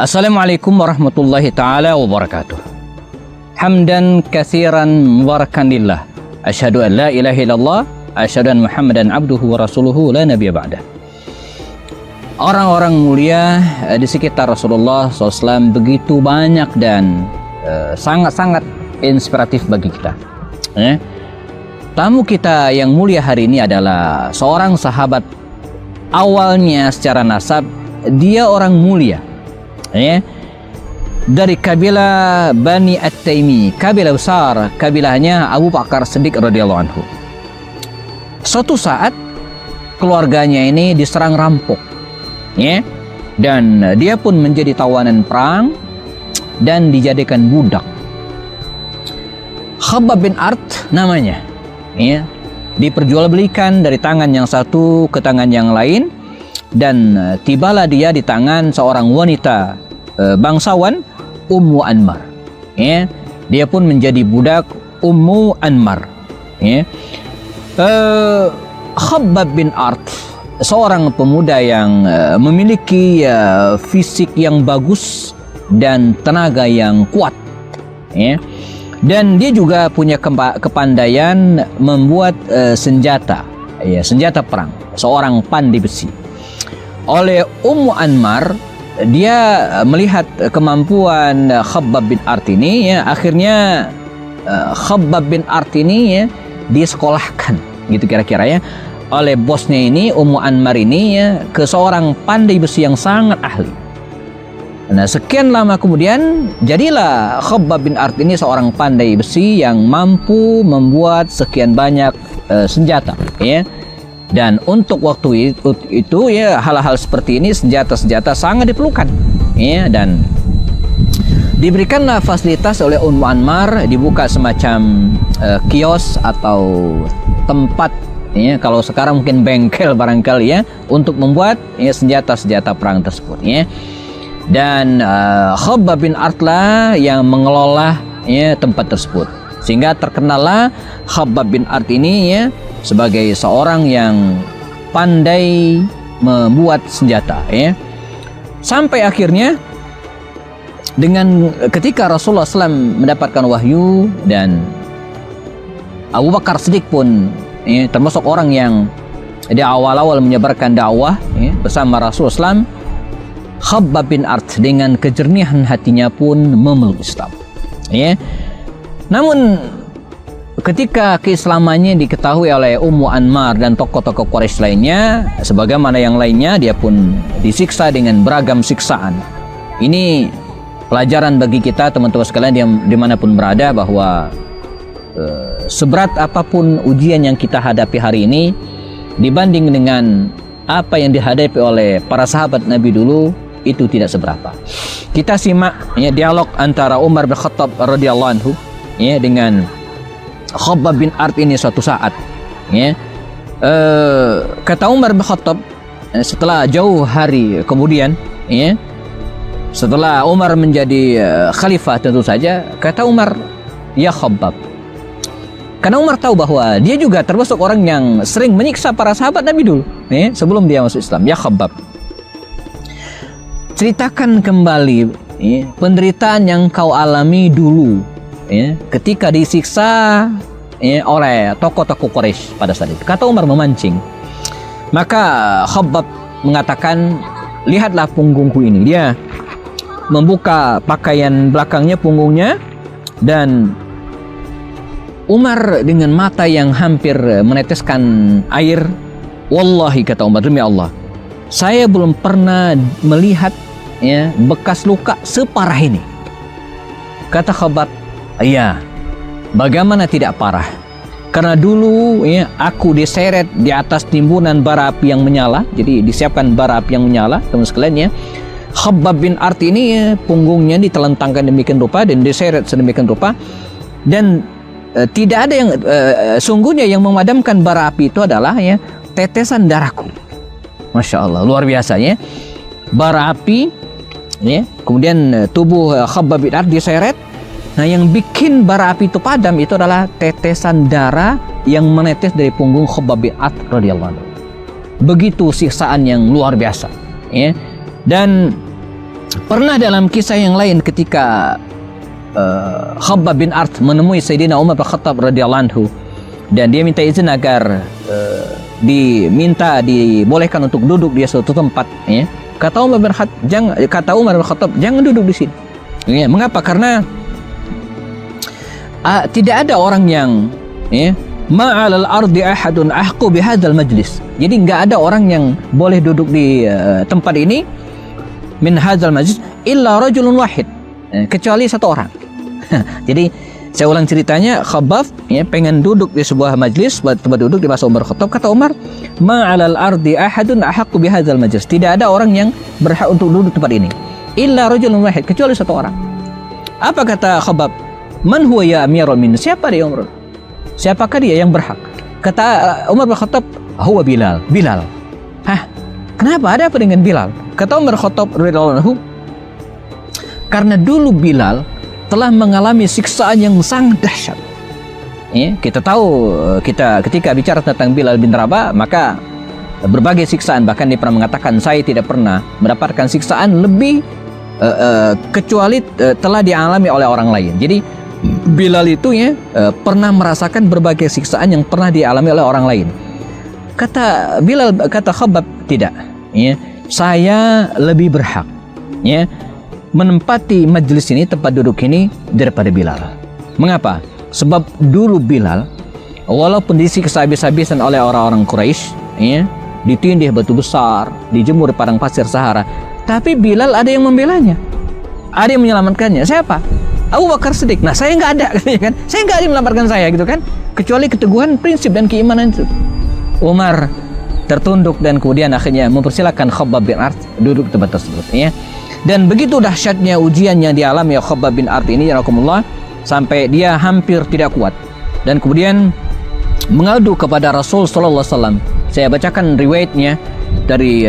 Assalamualaikum warahmatullahi ta'ala wabarakatuh. Hamdan katsiran mubarakan lillah. Asyhadu an la ilaha illallah, asyhadu an Muhammadan abduhu wa rasuluhu la nabiyya ba'dah. Orang-orang mulia di sekitar Rasulullah SAW begitu banyak dan sangat-sangat inspiratif bagi kita. Tamu kita yang mulia hari ini adalah seorang sahabat. Awalnya secara nasab dia orang mulia, dari kabilah Bani At-Taimi, kabilah besar, kabilahnya Abu Bakar Siddiq radhiyallahu anhu. Suatu saat keluarganya ini diserang rampok, dan dia pun menjadi tawanan perang dan dijadikan budak. Khabbab bin Art namanya, diperjualbelikan dari tangan yang satu ke tangan yang lain, dan tibalah dia di tangan seorang wanita bangsawan, Ummu Anmar. Dia pun menjadi budak Ummu Anmar. Khabbab bin Art seorang pemuda yang memiliki fisik yang bagus dan tenaga yang kuat, dan dia juga punya kepandaian membuat senjata perang, seorang pandai besi. Oleh Ummu Anmar, dia melihat kemampuan Khabbab bin Art ini, akhirnya Khabbab bin Art ini disekolahkan, gitu kira-kira oleh bosnya ini, Ummu Anmar ini ke seorang pandai besi yang sangat ahli. Nah, sekian lama kemudian jadilah Khabbab bin Art ini seorang pandai besi yang mampu membuat sekian banyak senjata, Dan untuk waktu itu hal-hal seperti ini, senjata-senjata sangat diperlukan, dan diberikanlah fasilitas oleh Ummu Anmar, dibuka semacam kios atau tempat, kalau sekarang mungkin bengkel barangkali, untuk membuat senjata-senjata perang tersebut, dan Khabbab bin Art lah yang mengelola tempat tersebut, sehingga terkenallah Khabbab bin Art ini sebagai seorang yang pandai membuat senjata, sampai akhirnya dengan ketika Rasulullah SAW mendapatkan wahyu, dan Abu Bakar Siddiq pun termasuk orang yang di awal-awal menyebarkan dakwah bersama Rasulullah SAW, Khabbab bin Art dengan kejernihan hatinya pun memeluk Islam. Namun ketika keislamannya diketahui oleh Ummu Anmar dan tokoh-tokoh Quraisy lainnya, sebagaimana yang lainnya, dia pun disiksa dengan beragam siksaan. Ini pelajaran bagi kita teman-teman sekalian dimanapun berada, bahwa seberat apapun ujian yang kita hadapi hari ini dibanding dengan apa yang dihadapi oleh para sahabat Nabi dulu, itu tidak seberapa. Kita simak dialog antara Umar bin Khattab radhiyallahu anhu dengan Khabbab bin Art ini suatu saat. Kata Umar bin Khattab setelah jauh hari kemudian, setelah Umar menjadi khalifah tentu saja, kata Umar, "Ya Khabbab." Karena Umar tahu bahwa dia juga termasuk orang yang sering menyiksa para sahabat Nabi dulu, sebelum dia masuk Islam. "Ya Khabbab, ceritakan kembali penderitaan yang kau alami dulu, ketika disiksa oleh tokoh-tokoh Quraisy pada saat itu." Kata Umar memancing. Maka Khabbab mengatakan, "Lihatlah punggungku ini." Dia membuka pakaian belakangnya, punggungnya, dan Umar dengan mata yang hampir meneteskan air, "Wallahi," kata Umar, "demi Allah, saya belum pernah melihat bekas luka separah ini." Kata Khabbab, "Iya, bagaimana tidak parah? Karena dulu aku diseret di atas timbunan bara api yang menyala." Jadi disiapkan bara api yang menyala, teman sekalian. Khabbab bin Art ini punggungnya ditelentangkan demikian rupa dan diseret sedemikian rupa, dan tidak ada yang sungguhnya yang memadamkan bara api itu adalah tetesan darahku. Masya Allah, luar biasa bara api, kemudian tubuh Khabbab bin Art diseret. Nah, yang bikin bara api itu padam itu adalah tetesan darah yang menetes dari punggung Khabbab bin Art radhiyallahu anhu. Begitu siksaan yang luar biasa, Dan Pernah dalam kisah yang lain ketika Khabbab bin Art menemui Sayyidina Umar bin Khattab radhiyallahu anhu dan dia minta izin agar dibolehkan untuk duduk di suatu tempat, ya. Kata Umar bin Khattab, jangan duduk di sini. Ya, mengapa? Karena tidak ada orang yang, ya, ma'alal ardi ahadun ahqu bihadzal majlis. Jadi enggak ada orang yang boleh duduk di tempat ini min hadzal majlis illa rajulun wahid, kecuali satu orang. Jadi saya ulang ceritanya, Khabbab, ya, pengen duduk di sebuah majlis, tempat duduk di masa Umar Khattab. Kata Umar, ma'alal ardi ahadun ahqqu bihadzal majlis. Tidak ada orang yang berhak untuk duduk tempat ini illa rajulun wahid, kecuali satu orang. Apa kata Khabbab? Man huwa ya amirul mu'minin? Siapa dia Umar? Siapakah dia yang berhak? Kata Umar bin Khattab, huwa Bilal. Bilal. Hah? Kenapa? Ada apa dengan Bilal? Kata Umar bin Khattab radhiyallahu anhu, karena dulu Bilal telah mengalami siksaan yang sangat dahsyat. Ya, kita tahu, ketika bicara tentang Bilal bin Rabah, maka berbagai siksaan, bahkan dia pernah mengatakan, saya tidak pernah mendapatkan siksaan lebih kecuali telah dialami oleh orang lain. Jadi Bilal itu, ya, pernah merasakan berbagai siksaan yang pernah dialami oleh orang lain. Kata Khabbab, tidak, ya, saya lebih berhak, ya, menempati majelis ini, tempat duduk ini, daripada Bilal. Mengapa? Sebab dulu Bilal, walaupun disiksa habis-habisan oleh orang-orang Quraisy, ya, ditindih batu besar, dijemur di padang pasir Sahara, tapi Bilal ada yang membelanya, ada yang menyelamatkannya. Siapa? Abu Bakar Siddiq. Nah, saya nggak ada, kan? Saya nggak ada yang menyelamatkan saya, gitu kan? Kecuali keteguhan prinsip dan keimanan itu. Umar tertunduk dan kemudian akhirnya mempersilahkan Khabbab bin Art duduk di tempat tersebut, ya. Dan begitu dahsyatnya ujian yang dialami Khabbab bin Art ini, ya Rasulullah, sampai dia hampir tidak kuat dan kemudian mengadu kepada Rasul sallallahu alaihi wasallam. Saya bacakan riwayatnya dari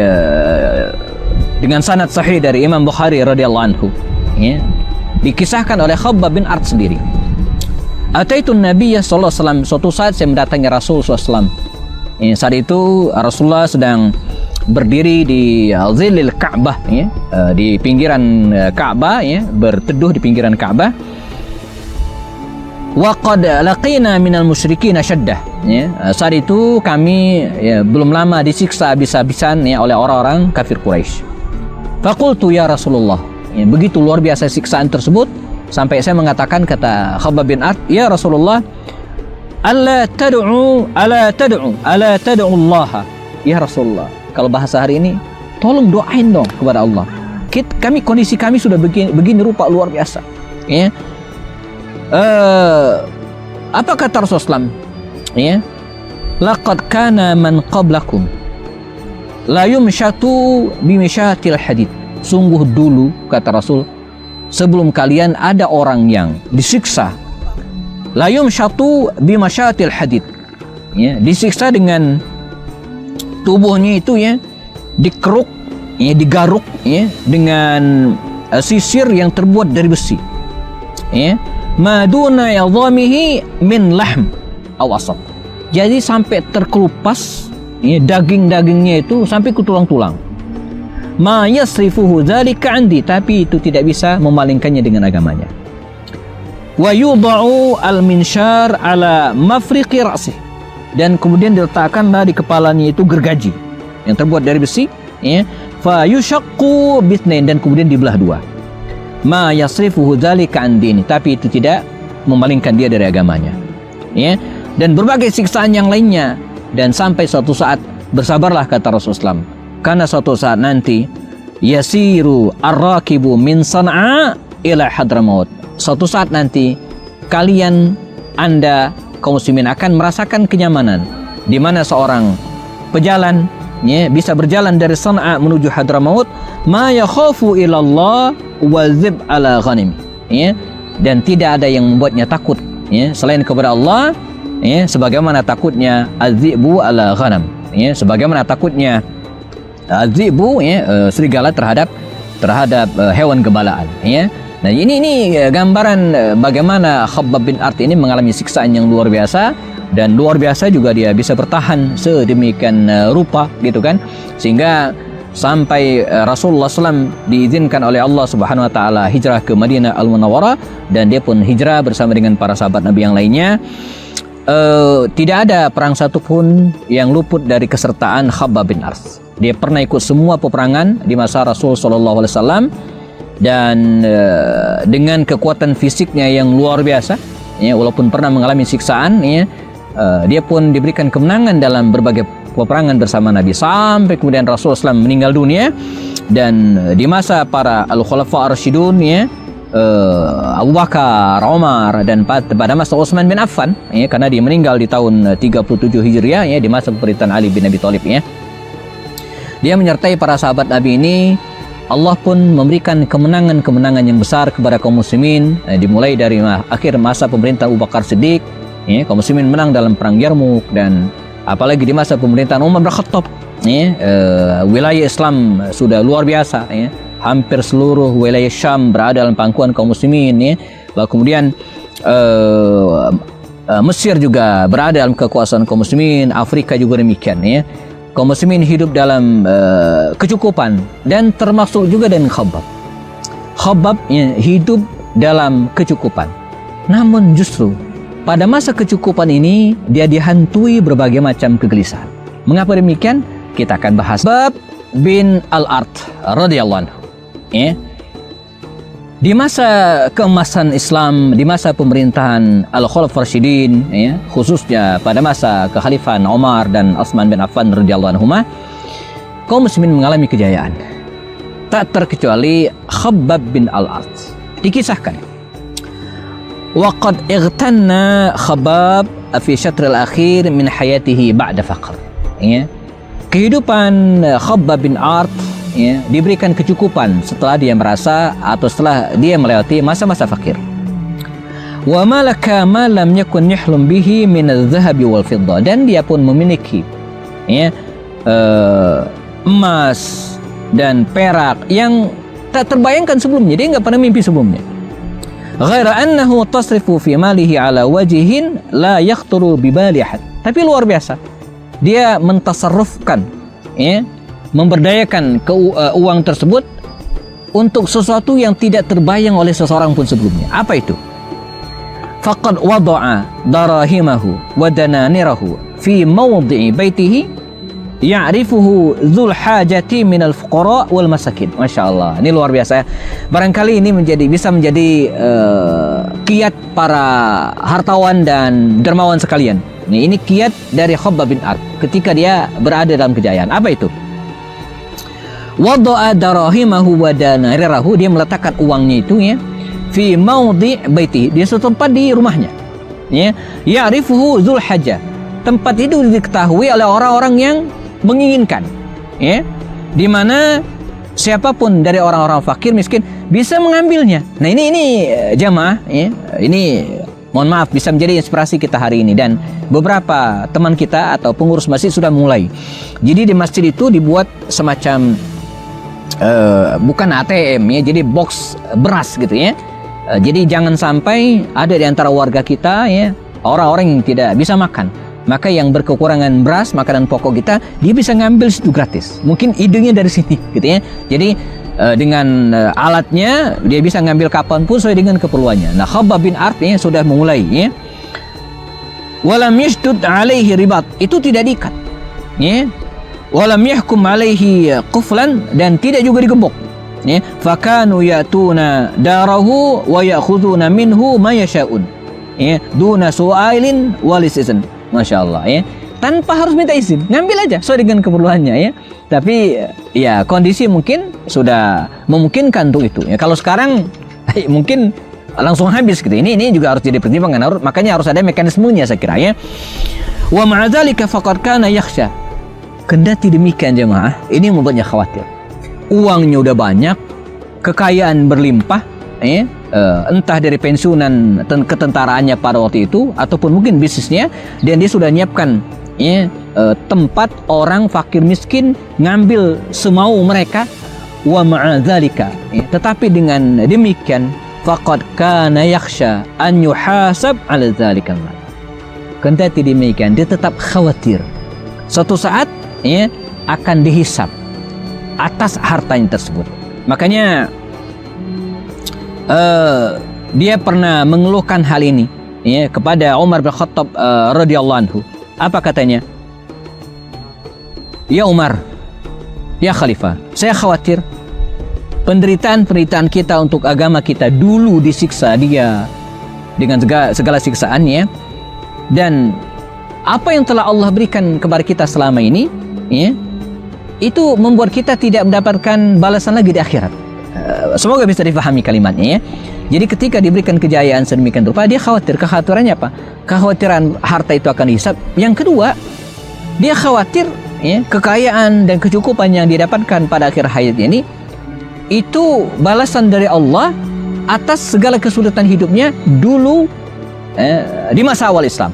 dengan sanad sahih dari Imam Bukhari radhiyallahu anhu, ya. Dikisahkan oleh Khabbab bin Art sendiri. Ataitun Nabiyya sallallahu alaihi wasallam, suatu saat saya mendatangi Rasul sallallahu alaihi wasallam. Saat itu Rasulullah sedang berdiri di zilil Ka'bah, ya, di pinggiran Ka'bah, ya, berteduh di pinggiran Ka'bah. Wa qad laqina minal musyrikin syaddah, ya. Saat itu kami, ya, belum lama disiksa habis-habisan, ya, oleh orang-orang kafir Quraisy. Faqultu ya Rasulullah, ya, begitu luar biasa siksaan tersebut sampai saya mengatakan, kata Khabbab bin Art, ya Rasulullah, ala tad'u Allah. Ya Rasulullah, kalau bahasa hari ini, tolong doain dong kepada Allah. Kondisi kami sudah begini rupa luar biasa, ya. Apa kata Rasulullah, ya? Laqad kana man qablakum la yumshatu bimishatil hadid. Sungguh dulu, kata Rasul, sebelum kalian ada orang yang disiksa la yumshatu bimashatil hadid, ya, disiksa dengan tubuhnya itu, ya, dikeruk, ya, digaruk, ya, dengan sisir yang terbuat dari besi, ya, maduna yadhamihi min lahm aw asab. Jadi sampai terkelupas, ya, daging-dagingnya itu sampai ke tulang-tulang. Ma yasrifuhu dzalika andi, tapi itu tidak bisa memalingkannya dengan agamanya. Wa yudha'u al-minshar ala mafriqi ra'sih, dan kemudian diletakkanlah di kepalanya itu gergaji yang terbuat dari besi, ya, fa yushaqqu bithnain, dan kemudian dibelah dua. Ma yasrifuhu dzalika an dini, tapi itu tidak memalingkan dia dari agamanya, ya. Dan berbagai siksaan yang lainnya. Dan sampai suatu saat, bersabarlah, kata Rasulullah, karena suatu saat nanti yasiru ar-rakibu min San'a ila Hadramaut. Suatu saat nanti kalian, Anda kaum muslimin, akan merasakan kenyamanan di mana seorang pejalan, ya, bisa berjalan dari San'a menuju Hadramaut, ma yakhafu ilallah wa zib ala ghanim, ya, dan tidak ada yang membuatnya takut, ya, selain kepada Allah, ya, sebagaimana takutnya az-zi'bu ala ghanam, ya, sebagaimana takutnya az-zi'bu, ya, serigala terhadap hewan gembalaan, ya. Nah, ini gambaran bagaimana Khabbab bin Art ini mengalami siksaan yang luar biasa, dan luar biasa juga dia bisa bertahan sedemikian rupa, gitu kan, sehingga sampai Rasulullah SAW diizinkan oleh Allah Subhanahu Wa Taala hijrah ke Madinah Al-Munawwarah, dan dia pun hijrah bersama dengan para sahabat Nabi yang lainnya. Tidak ada perang satupun yang luput dari kesertaan Khabbab bin Arth. Dia pernah ikut semua peperangan di masa Rasul Sallallahu Alaihi Wasallam, dan dengan kekuatan fisiknya yang luar biasa, ya, walaupun pernah mengalami siksaan, ya, dia pun diberikan kemenangan dalam berbagai peperangan bersama Nabi sampai kemudian Rasulullah SAW meninggal dunia. Dan di masa para Al-Khulafa Ar-Rasyidun, ya, Abu Bakar, Umar, dan pada masa Utsman bin Affan, ya, karena dia meninggal di tahun 37 Hijriah, ya, di masa pemerintahan Ali bin Abi Thalib, ya. Dia menyertai para sahabat Nabi ini. Allah pun memberikan kemenangan-kemenangan yang besar kepada kaum muslimin, dimulai dari akhir masa pemerintahan Abu Bakar Siddiq, ya, kaum muslimin menang dalam perang Yarmuk, dan apalagi di masa pemerintahan Umar bin Khattab, ya, wilayah Islam sudah luar biasa, ya. Hampir seluruh wilayah Syam berada dalam pangkuan kaum muslimin, ya. Lalu kemudian Mesir juga berada dalam kekuasaan kaum muslimin, Afrika juga demikian, ya. Kaum muslimin hidup dalam kecukupan, dan termasuk juga dengan Khabbab. Khabbab, ya, hidup dalam kecukupan. Namun justru pada masa kecukupan ini dia dihantui berbagai macam kegelisahan. Mengapa demikian? Kita akan bahas. Khabbab bin Al-Arth radhiyallahu anhu, ya. Di masa keemasan Islam, di masa pemerintahan Al-Khulafa Ar-Rasyidin, ya, khususnya pada masa kekhalifahan Umar dan Utsman bin Affan radhiyallahu anhuma, kaum muslimin mengalami kejayaan. Tak terkecuali Khabbab bin Al-Arth. Dikisahkan, waqad igtanna Khabbab fi syatr al-akhir min hayatihi ba'da faqr. Ya. Kehidupan Khabbab bin Arth, ya, diberikan kecukupan setelah dia merasa atau setelah dia melewati masa-masa fakir. Wa malaka ma lam yakun yahlum bihi min adh-dhahabi wal fiddah, dan dia pun memiliki, ya, emas dan perak yang tak terbayangkan sebelumnya. Dia enggak pernah mimpi sebelumnya. Ghaira annahu tasrifu fi malihi ala wajhin la yakhturu bi bali ahad. Tapi luar biasa, dia mentasarrufkan, ya, memberdayakan uang tersebut untuk sesuatu yang tidak terbayang oleh seseorang pun sebelumnya. Apa itu? Faqad wada'a darahimahu wa dananirahu fi mawdi'i baitihi ya'rifuhu dzul hajati minal fuqara wal masakin. Masya Allah, ini luar biasa. Barangkali ini bisa menjadi kiat para hartawan dan dermawan sekalian. Ini kiat dari Khabbab bin Arth ketika dia berada dalam kejayaan. Apa itu? Wada'a darahimahu wa danarirahu, dia meletakkan uangnya itu, ya, fi maudhi' baiti, dia suatu tempat di rumahnya, ya. Ya'rifuhu dzul hajah, tempat itu diketahui oleh orang-orang yang menginginkan, ya, di mana siapapun dari orang-orang fakir miskin bisa mengambilnya. Nah, ini jamaah, ya, ini mohon maaf bisa menjadi inspirasi kita hari ini, dan beberapa teman kita atau pengurus masjid sudah mulai. Jadi di masjid itu dibuat semacam bukan ATM, ya, jadi box beras gitu, ya. Jadi jangan sampai ada di antara warga kita, ya, orang-orang yang tidak bisa makan, maka yang berkekurangan beras, makanan pokok kita, dia bisa ngambil situ gratis. Mungkin idenya dari sini gitu, ya. Jadi dengan alatnya dia bisa ngambil kapanpun sesuai dengan keperluannya. Nah, Khabbab bin Arth, ya, sudah memulai, ya. Walam yashdud alaihi ribat, itu tidak diikat, ya. Walam yahkum alaihi quflan, dan tidak juga digembok, ya. Fakanu yatuna darahu wa ya'khuduna minhu ma yasha'un, ya, duna su'ailin walis izin. Masya Allah, ya, tanpa harus minta izin, ngambil aja sesuai dengan keperluannya, ya. Tapi ya kondisi mungkin sudah memungkinkan untuk itu, ya. Kalau sekarang mungkin langsung habis gitu. Ini juga harus jadi pertimbangan, makanya harus ada mekanismenya, saya kira, ya. Wa ma'adzalika faqad kana yakhsha, kendati demikian jemaah, ini membuatnya khawatir. Uangnya udah banyak, kekayaan berlimpah, ya, entah dari pensiunan ketentaraannya pada waktu itu ataupun mungkin bisnisnya, dan dia sudah nyiapkan, ya, tempat orang fakir miskin ngambil semau mereka. Wa ma'adzalika, ya, tetapi dengan demikian faqad kana yakhsha an yuhasab 'ala dzalikal mal, kendati demikian dia tetap khawatir suatu saat, ya, akan dihisab atas hartanya tersebut. Makanya dia pernah mengeluhkan hal ini ya kepada Umar bin Khattab radhiyallahu anhu. Apa katanya? Ya Umar, ya Khalifah, saya khawatir penderitaan kita untuk agama kita dulu disiksa dia dengan segala siksaannya, dan apa yang telah Allah berikan kepada kita selama ini ya, itu membuat kita tidak mendapatkan balasan lagi di akhirat. Semoga bisa difahami kalimatnya ya. Jadi ketika diberikan kejayaan sedemikian rupa, dia khawatir. Kekhawatirannya apa? Kekhawatiran harta itu akan dihisab. Yang kedua, dia khawatir ya, kekayaan dan kecukupan yang didapatkan pada akhir hayat ini itu balasan dari Allah atas segala kesulitan hidupnya dulu di masa awal Islam.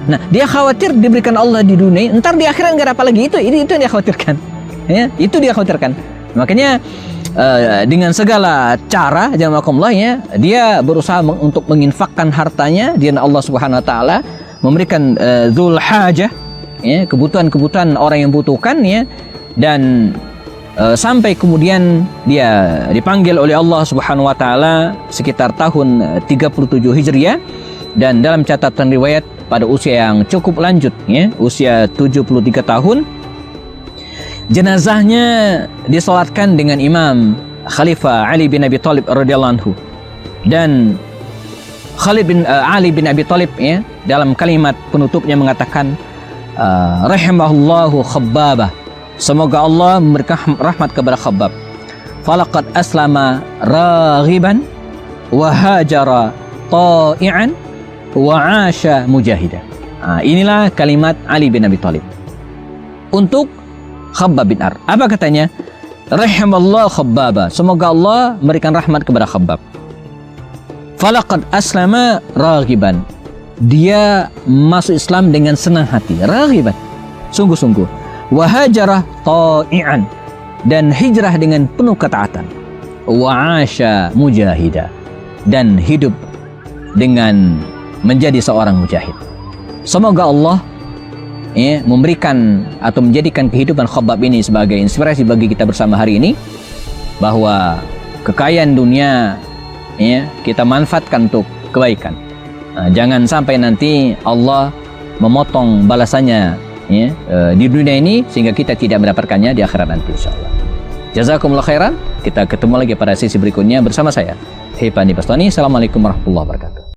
Nah, dia khawatir diberikan Allah di dunia, entar di akhirat nggak ada apa lagi. Itu yang dia khawatirkan. Ya, itu dia khawatirkan. Makanya dengan segala cara jamakumullah ya, dia berusaha untuk menginfakkan hartanya di Allah Subhanahu wa taala, memberikan dzul hajah ya, kebutuhan-kebutuhan orang yang butuhkan ya, dan sampai kemudian dia dipanggil oleh Allah Subhanahu wa taala sekitar tahun 37 Hijriah, dan dalam catatan riwayat pada usia yang cukup lanjut ya, usia 73 tahun, jenazahnya disolatkan dengan Imam Khalifah Ali bin Abi Thalib radhiyallahu anhu. Dan Ali bin Abi Thalib ya, dalam kalimat penutupnya mengatakan rahimahullahu Khabbabah, semoga Allah memberikan rahmat kepada Khabbab. Falaqad aslama raghiban wa hajara ta'ian wa 'asha mujahidan. Inilah kalimat Ali bin Abi Thalib untuk Khabbab bin Ar. Apa katanya? Rahimallahu Khabbaba, semoga Allah memberikan rahmat kepada Khabbab. Falaqad aslama raghiban, dia masuk Islam dengan senang hati, raghiban, sungguh-sungguh. Wa hajara ta'ian, dan hijrah dengan penuh ketaatan. Wa 'asha mujahida, dan hidup dengan menjadi seorang mujahid. Semoga Allah ya, memberikan atau menjadikan kehidupan Khabbab ini sebagai inspirasi bagi kita bersama hari ini, bahwa kekayaan dunia ya, kita manfaatkan untuk kebaikan. Jangan sampai nanti Allah memotong balasannya ya, di dunia ini sehingga kita tidak mendapatkannya di akhirat nanti insyaallah. Jazakumullah khairan. Kita ketemu lagi pada sesi berikutnya bersama saya Hipani Bastani. Assalamualaikum warahmatullahi wabarakatuh.